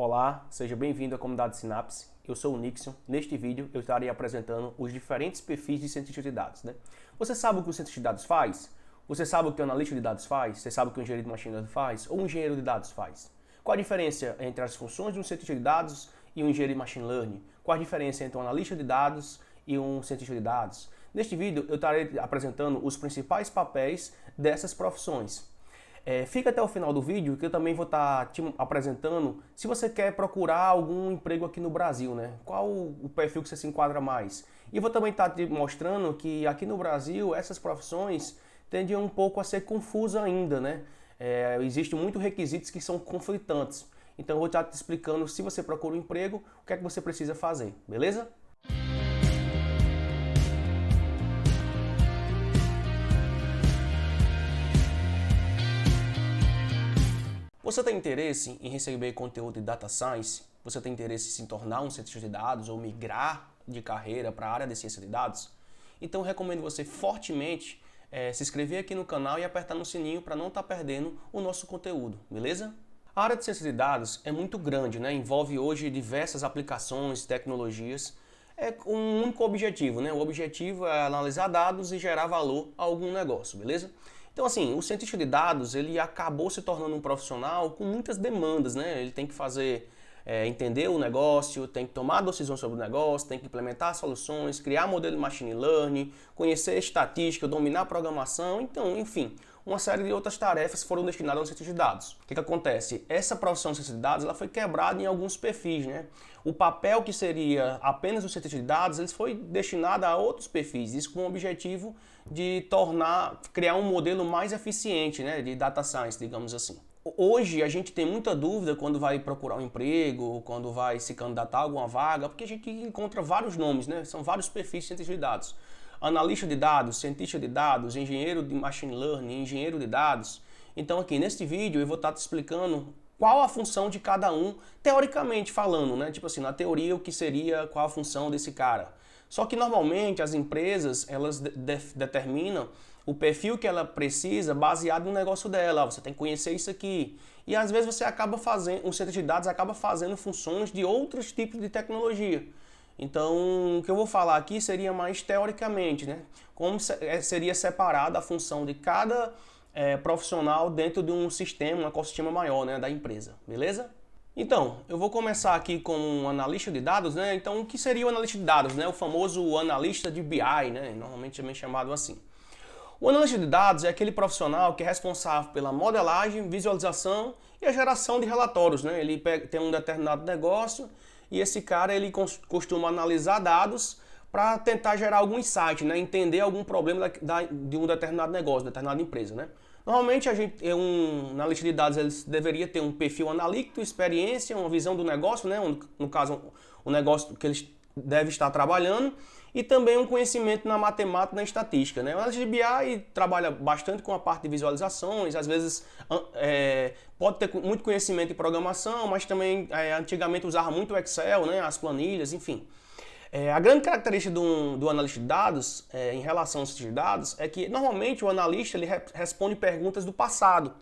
Olá, seja bem-vindo à comunidade Sinapse. Eu sou o Nixon. Neste vídeo eu estarei apresentando os diferentes perfis de cientista de dados. Você sabe o que o cientista de dados faz? Você sabe o que o analista de dados faz? Você sabe o que o engenheiro de machine learning faz? Ou o engenheiro de dados faz? Qual a diferença entre as funções de um cientista de dados e um engenheiro de machine learning? Qual a diferença entre um analista de dados e um cientista de dados? Neste vídeo eu estarei apresentando os principais papéis dessas profissões. Fica até o final do vídeo que eu também vou estar te apresentando se você quer procurar algum emprego aqui no Brasil, né? Qual o perfil que você se enquadra mais. E eu vou também estar te mostrando que aqui no Brasil essas profissões tendem um pouco a ser confusas ainda, né? Existem muitos requisitos que são conflitantes. Então eu vou estar te explicando, se você procura um emprego, o que é que você precisa fazer, beleza? Você tem interesse em receber conteúdo de Data Science? Você tem interesse em se tornar um cientista de dados ou migrar de carreira para a área de ciência de dados? Então eu recomendo você fortemente se inscrever aqui no canal e apertar no sininho para não estar perdendo o nosso conteúdo, beleza? A área de ciência de dados é muito grande, né? Envolve hoje diversas aplicações, tecnologias, com um único objetivo, né? O objetivo é analisar dados e gerar valor a algum negócio, beleza? Então, assim, o cientista de dados, ele acabou se tornando um profissional com muitas demandas, né? Ele tem que entender o negócio, tem que tomar decisões sobre o negócio, tem que implementar soluções, criar modelo de machine learning, conhecer estatística, dominar a programação, então, enfim, uma série de outras tarefas foram destinadas ao cientista de dados. O que acontece? Essa profissão de cientista de dados, ela foi quebrada em alguns perfis, né? O papel que seria apenas o cientista de dados, ele foi destinado a outros perfis, isso com o objetivo de criar um modelo mais eficiente, né, de data science, digamos assim. Hoje a gente tem muita dúvida quando vai procurar um emprego, quando vai se candidatar a alguma vaga, porque a gente encontra vários nomes, né? São vários perfis de cientista de dados. Analista de dados, cientista de dados, engenheiro de machine learning, engenheiro de dados. Então aqui neste vídeo eu vou estar te explicando qual a função de cada um, teoricamente falando, né? Tipo assim, na teoria o que seria, qual a função desse cara. Só que normalmente as empresas, elas determinam o perfil que ela precisa baseado no negócio dela. Você tem que conhecer isso aqui. E às vezes você acaba fazendo, o cientista de dados acaba fazendo funções de outros tipos de tecnologia. Então, o que eu vou falar aqui seria mais teoricamente, né? Como seria separada a função de cada profissional dentro de um sistema, um ecossistema maior, né, da empresa, beleza? Então, eu vou começar aqui com um analista de dados, né? Então, o que seria o analista de dados, né? O famoso analista de BI, né? Normalmente é bem chamado assim. O analista de dados é aquele profissional que é responsável pela modelagem, visualização e a geração de relatórios, né? Ele tem um determinado negócio e esse cara ele costuma analisar dados para tentar gerar algum insight, né? Entender algum problema de um determinado negócio, de determinada empresa, né? Normalmente um analista de dados ele deveria ter um perfil analítico, experiência, uma visão do negócio, né? No caso, o negócio que ele deve estar trabalhando, e também um conhecimento na matemática e na estatística, né? O analista de BI trabalha bastante com a parte de visualizações, às vezes pode ter muito conhecimento em programação, mas também antigamente usava muito o Excel, né? As planilhas, enfim. A grande característica do analista de dados em relação aos cientistas de dados é que normalmente o analista ele responde perguntas do passado,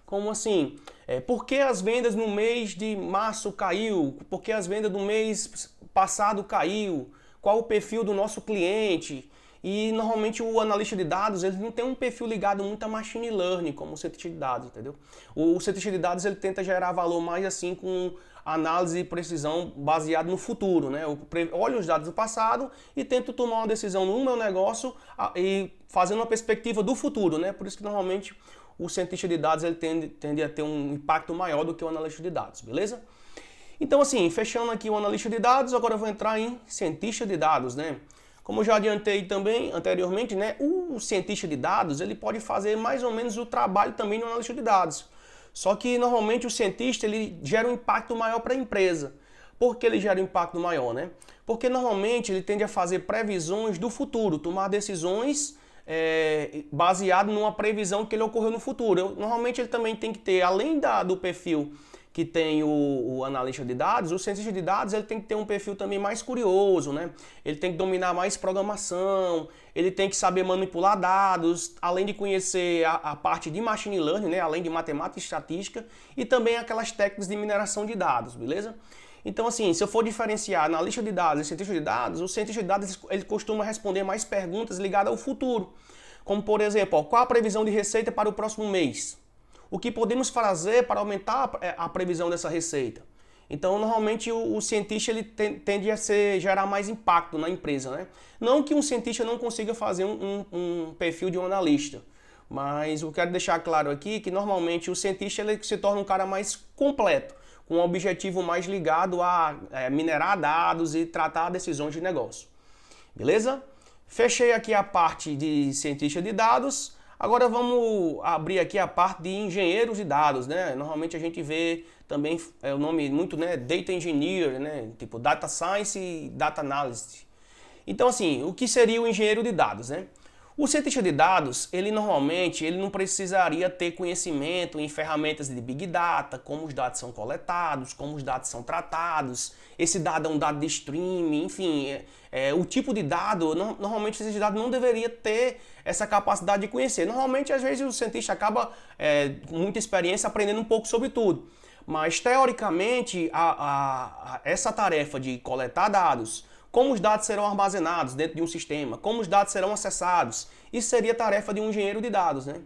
como assim, por que as vendas no mês de março caiu? Por que as vendas do mês passado caiu? Qual o perfil do nosso cliente? E normalmente o analista de dados ele não tem um perfil ligado muito a machine learning, como o cientista de dados, entendeu? O cientista de dados ele tenta gerar valor mais assim com análise e precisão baseado no futuro, né? Eu olho os dados do passado e tento tomar uma decisão no meu negócio e fazendo uma perspectiva do futuro, né? Por isso que normalmente o cientista de dados ele tende a ter um impacto maior do que o analista de dados, beleza? Então assim, fechando aqui o analista de dados, agora eu vou entrar em cientista de dados, né? Como eu já adiantei também anteriormente, né, o cientista de dados ele pode fazer mais ou menos o trabalho também no analista de dados. Só que normalmente o cientista ele gera um impacto maior para a empresa. Por que ele gera um impacto maior, né? Porque normalmente ele tende a fazer previsões do futuro, tomar decisões baseado numa previsão que ele ocorreu no futuro. Normalmente ele também tem que ter, além do perfil que tem o analista de dados, o cientista de dados ele tem que ter um perfil também mais curioso, né? Ele tem que dominar mais programação, ele tem que saber manipular dados, além de conhecer a parte de machine learning, né? Além de matemática e estatística, e também aquelas técnicas de mineração de dados, beleza? Então, assim, se eu for diferenciar analista de dados e cientista de dados, o cientista de dados ele costuma responder mais perguntas ligadas ao futuro. Como, por exemplo, qual a previsão de receita para o próximo mês? O que podemos fazer para aumentar a previsão dessa receita? Então, normalmente, o cientista ele tende a gerar mais impacto na empresa, né? Não que um cientista não consiga fazer um perfil de um analista, mas eu quero deixar claro aqui que, normalmente, o cientista ele se torna um cara mais completo, com um objetivo mais ligado a minerar dados e tratar decisões de negócio. Beleza? Fechei aqui a parte de cientista de dados. Agora vamos abrir aqui a parte de engenheiros de dados, né? Normalmente a gente vê também o nome muito, né, Data Engineer, né? Tipo Data Science e Data Analyst. Então, assim, o que seria o engenheiro de dados, né? O cientista de dados, ele normalmente não precisaria ter conhecimento em ferramentas de Big Data, como os dados são coletados, como os dados são tratados, esse dado é um dado de streaming, enfim, o tipo de dado, normalmente o cientista de dados não deveria ter essa capacidade de conhecer. Normalmente, às vezes, o cientista acaba, com muita experiência, aprendendo um pouco sobre tudo. Mas, teoricamente, essa tarefa de coletar dados, como os dados serão armazenados dentro de um sistema, como os dados serão acessados, isso seria tarefa de um engenheiro de dados, né?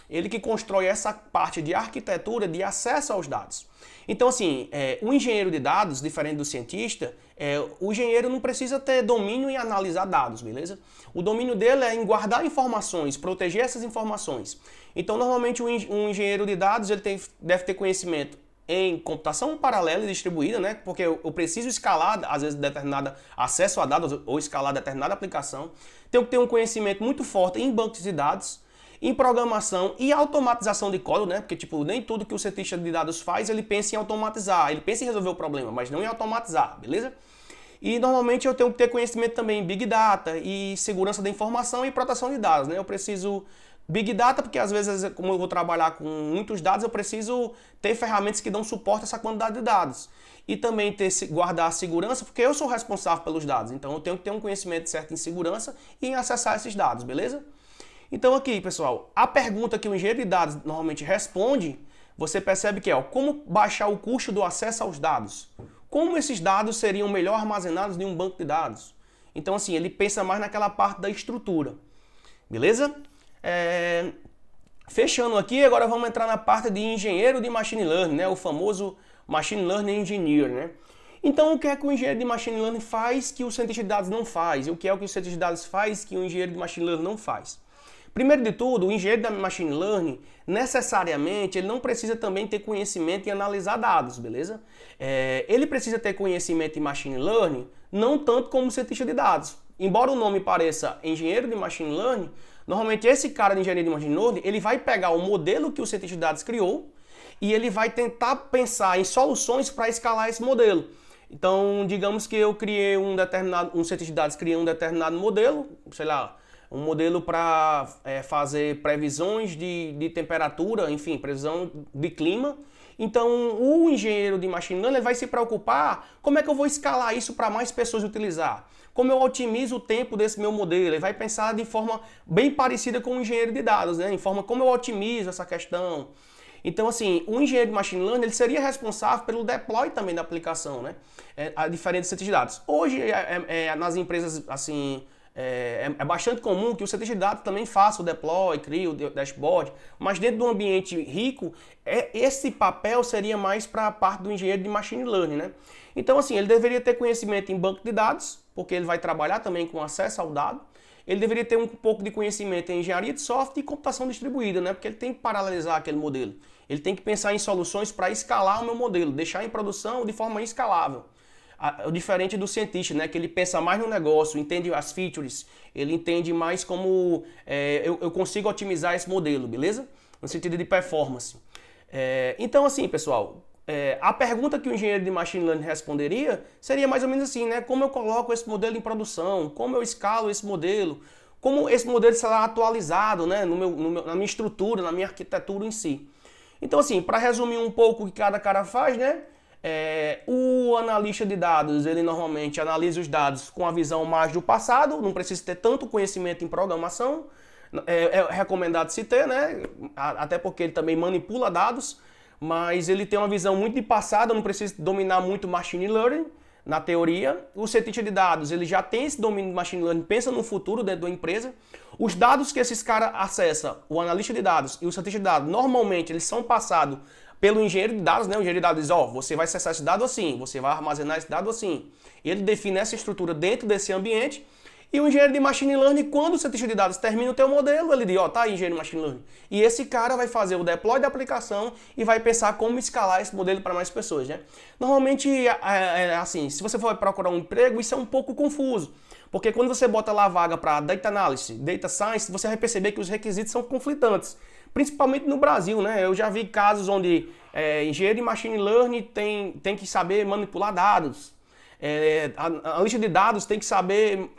Ele que constrói essa parte de arquitetura de acesso aos dados. Então, assim, o engenheiro de dados, diferente do cientista, o engenheiro não precisa ter domínio em analisar dados, beleza? O domínio dele é em guardar informações, proteger essas informações. Então, normalmente, um engenheiro de dados ele deve ter conhecimento em computação paralela e distribuída, né? Porque eu preciso escalar, às vezes, determinado acesso a dados ou escalar determinada aplicação. Tenho que ter um conhecimento muito forte em bancos de dados, em programação e automatização de código, né? Porque, tipo, nem tudo que o cientista de dados faz, ele pensa em automatizar. Ele pensa em resolver o problema, mas não em automatizar, beleza? E, normalmente, eu tenho que ter conhecimento também em Big Data e segurança da informação e proteção de dados, né? Eu preciso Big Data, porque às vezes, como eu vou trabalhar com muitos dados, eu preciso ter ferramentas que dão suporte a essa quantidade de dados. E também guardar a segurança, porque eu sou responsável pelos dados. Então eu tenho que ter um conhecimento certo em segurança e em acessar esses dados, beleza? Então aqui, pessoal, a pergunta que o engenheiro de dados normalmente responde, você percebe que é como baixar o custo do acesso aos dados. Como esses dados seriam melhor armazenados em um banco de dados. Então assim, ele pensa mais naquela parte da estrutura. Beleza? Fechando aqui, agora vamos entrar na parte de engenheiro de Machine Learning, né? O famoso Machine Learning Engineer, né? Então, o que é que o engenheiro de Machine Learning faz que o cientista de dados não faz? E o que é o que o cientista de dados faz que o engenheiro de Machine Learning não faz? Primeiro de tudo, o engenheiro de Machine Learning, necessariamente, ele não precisa também ter conhecimento em analisar dados, beleza? Ele precisa ter conhecimento em Machine Learning, não tanto como cientista de dados. Embora o nome pareça engenheiro de Machine Learning, normalmente esse cara de engenharia de Machine Learning, ele vai pegar o modelo que o cientista de dados criou e ele vai tentar pensar em soluções para escalar esse modelo. Então, digamos que eu criei um cientista de dados criou um determinado modelo, sei lá, um modelo para fazer previsões de temperatura, enfim, previsão de clima. Então, o engenheiro de Machine Learning vai se preocupar como é que eu vou escalar isso para mais pessoas utilizar. Como eu otimizo o tempo desse meu modelo. Ele vai pensar de forma bem parecida com o engenheiro de dados, né? Em forma como eu otimizo essa questão. Então, assim, o engenheiro de Machine Learning ele seria responsável pelo deploy também da aplicação, né? A diferentes cientistas de dados. Hoje, nas empresas, assim, é bastante comum que o cientista de dados também faça o deploy, crie o dashboard, mas dentro de um ambiente rico, esse papel seria mais para a parte do engenheiro de Machine Learning, né? Então, assim, ele deveria ter conhecimento em banco de dados, porque ele vai trabalhar também com acesso ao dado. Ele deveria ter um pouco de conhecimento em engenharia de software e computação distribuída, né? Porque ele tem que paralelizar aquele modelo. Ele tem que pensar em soluções para escalar o meu modelo, deixar em produção de forma escalável. Diferente do cientista, né? Que ele pensa mais no negócio, entende as features, ele entende mais como eu consigo otimizar esse modelo, beleza? No sentido de performance. Então, assim, pessoal, a pergunta que o engenheiro de Machine Learning responderia seria mais ou menos assim, né? Como eu coloco esse modelo em produção? Como eu escalo esse modelo? Como esse modelo será atualizado, né? Na minha estrutura, na minha arquitetura em si? Então, assim, para resumir um pouco o que cada cara faz, né? O analista de dados, ele normalmente analisa os dados com a visão mais do passado, não precisa ter tanto conhecimento em programação, é recomendado se ter, né? Até porque ele também manipula dados, mas ele tem uma visão muito de passado, não precisa dominar muito machine learning na teoria. O cientista de dados, ele já tem esse domínio de machine learning, pensa no futuro dentro da empresa. Os dados que esses caras acessam, o analista de dados e o cientista de dados, normalmente eles são passados pelo engenheiro de dados, né? O engenheiro de dados diz, você vai acessar esse dado assim, você vai armazenar esse dado assim. Ele define essa estrutura dentro desse ambiente. E o engenheiro de machine learning, quando o cientista de dados termina o teu modelo, ele diz, tá aí, engenheiro de machine learning. E esse cara vai fazer o deploy da aplicação e vai pensar como escalar esse modelo para mais pessoas, né? Normalmente, assim, se você for procurar um emprego, isso é um pouco confuso. Porque quando você bota lá a vaga para Data Analysis, Data Science, você vai perceber que os requisitos são conflitantes. Principalmente no Brasil, né? Eu já vi casos onde engenheiro de machine learning tem que saber manipular dados. A lista de dados tem que saber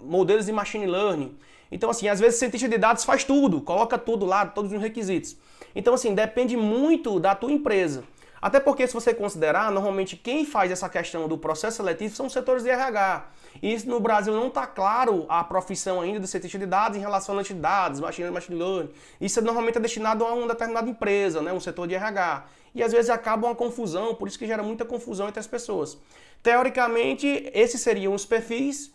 modelos de machine learning. Então, assim, às vezes o cientista de dados faz tudo, coloca tudo lá, todos os requisitos. Então, assim, depende muito da tua empresa. Até porque, se você considerar, normalmente quem faz essa questão do processo seletivo são os setores de RH. E isso no Brasil não está claro a profissão ainda do cientista de dados em relação a de dados, machine learning. Isso normalmente é destinado a uma determinada empresa, né, um setor de RH. E às vezes acaba uma confusão, por isso que gera muita confusão entre as pessoas. Teoricamente, esses seriam os perfis,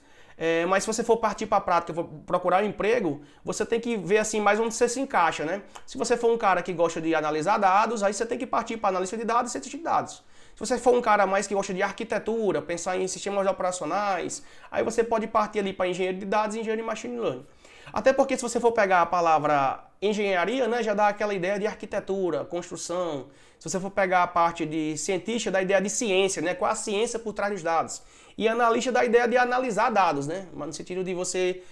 mas se você for partir para a prática, for procurar um emprego, você tem que ver assim mais onde você se encaixa, né? Se você for um cara que gosta de analisar dados, aí você tem que partir para analista de dados e cientista de dados. Se você for um cara mais que gosta de arquitetura, pensar em sistemas operacionais, aí você pode partir ali para engenheiro de dados e engenheiro de machine learning. Até porque se você for pegar a palavra engenharia, né, já dá aquela ideia de arquitetura, construção. Se você for pegar a parte de cientista, dá a ideia de ciência, né? Qual é a ciência por trás dos dados? E analista dá a ideia de analisar dados, né? Mas no sentido de você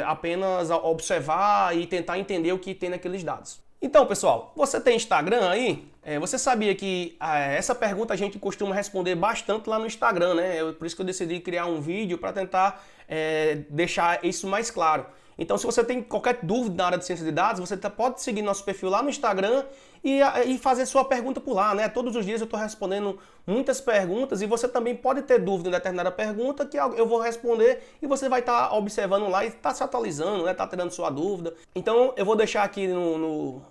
apenas observar e tentar entender o que tem naqueles dados. Então, pessoal, você tem Instagram aí? Você sabia que essa pergunta a gente costuma responder bastante lá no Instagram, né? Por isso que eu decidi criar um vídeo para tentar deixar isso mais claro. Então, se você tem qualquer dúvida na área de ciência de dados, você pode seguir nosso perfil lá no Instagram e fazer sua pergunta por lá, né? Todos os dias eu estou respondendo muitas perguntas e você também pode ter dúvida em determinada pergunta que eu vou responder e você vai estar observando lá e estar se atualizando, né? Tá tirando sua dúvida. Então, eu vou deixar aqui,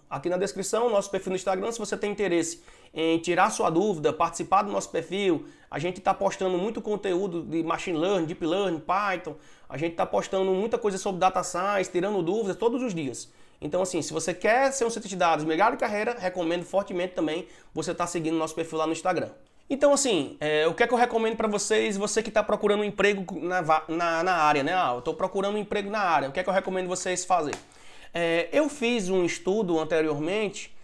aqui na descrição o nosso perfil no Instagram, se você tem interesse em tirar sua dúvida, participar do nosso perfil. A gente está postando muito conteúdo de Machine Learning, Deep Learning, Python. A gente está postando muita coisa sobre Data Science, tirando dúvidas todos os dias. Então, assim, se você quer ser um cientista de dados, melhor de carreira, recomendo fortemente também você estar seguindo nosso perfil lá no Instagram. Então, assim, o que é que eu recomendo para vocês, você que está procurando um emprego na área, né? Eu estou procurando um emprego na área, o que é que eu recomendo vocês fazer? Eu fiz um estudo anteriormente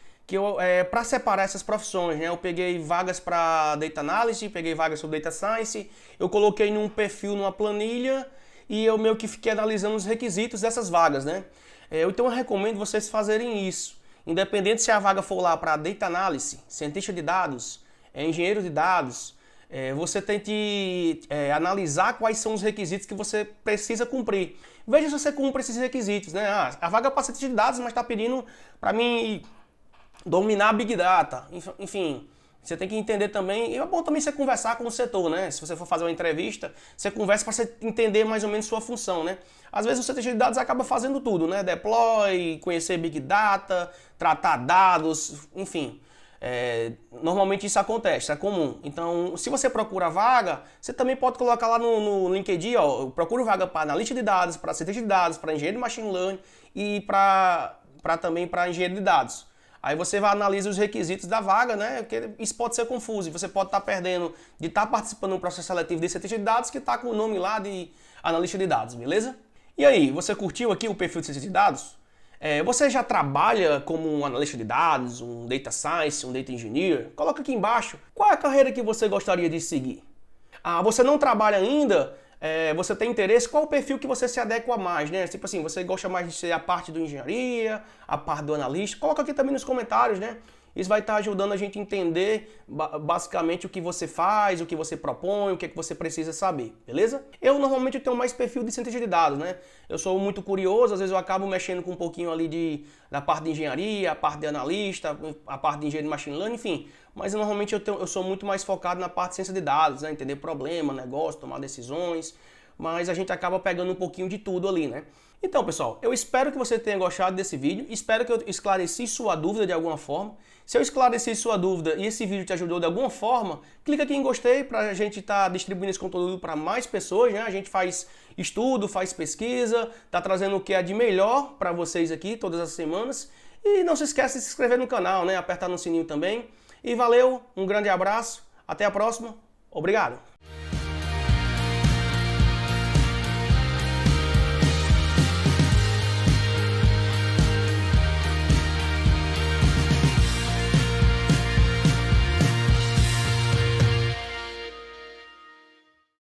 para separar essas profissões, né? Eu peguei vagas para Data Analysis, peguei vagas sobre Data Science, eu coloquei num perfil, numa planilha, e eu meio que fiquei analisando os requisitos dessas vagas, né? Então eu recomendo vocês fazerem isso. Independente se a vaga for lá para Data Analysis, cientista de dados, engenheiro de dados, você tem que analisar quais são os requisitos que você precisa cumprir. Veja se você cumpre esses requisitos, né? A vaga é para cientista de dados, mas está pedindo para mim dominar Big Data. Enfim, você tem que entender também, e é bom também você conversar com o setor, né? Se você for fazer uma entrevista, você conversa para você entender mais ou menos sua função, né? Às vezes o cientista de dados acaba fazendo tudo, né? Deploy, conhecer Big Data, tratar dados, enfim. Normalmente isso acontece, isso é comum. Então, se você procura vaga, você também pode colocar lá no LinkedIn, ó, eu procuro vaga para analista de dados, para cientista de dados, para engenheiro de machine learning e também para engenheiro de dados. Aí você vai analisar os requisitos da vaga, né? Porque isso pode ser confuso. Você pode estar perdendo de estar participando de um processo seletivo de cientista de dados que está com o nome lá de analista de dados, beleza? E aí, você curtiu aqui o perfil de cientista de dados? Você já trabalha como um analista de dados, um data science, um data engineer? Coloca aqui embaixo qual é a carreira que você gostaria de seguir. Você não trabalha ainda? Você tem interesse? Qual o perfil que você se adequa mais, né? Tipo assim, você gosta mais de ser a parte do engenharia, a parte do analista? Coloca aqui também nos comentários, né? Isso vai estar ajudando a gente a entender basicamente o que você faz, o que você propõe, o que é que você precisa saber, beleza? Eu normalmente tenho mais perfil de cientista de dados, né? Eu sou muito curioso, às vezes eu acabo mexendo com um pouquinho ali da parte de engenharia, a parte de analista, a parte de engenharia de machine learning, enfim. Mas normalmente eu sou muito mais focado na parte de ciência de dados, né? Entender problema, negócio, tomar decisões. Mas a gente acaba pegando um pouquinho de tudo ali, né? Então, pessoal, eu espero que você tenha gostado desse vídeo, espero que eu esclareci sua dúvida de alguma forma. Se eu esclareci sua dúvida e esse vídeo te ajudou de alguma forma, clica aqui em gostei para a gente estar distribuindo esse conteúdo para mais pessoas, né? A gente faz estudo, faz pesquisa, tá trazendo o que é de melhor para vocês aqui todas as semanas. E não se esqueça de se inscrever no canal, né? Apertar no sininho também. E valeu, um grande abraço, até a próxima, obrigado!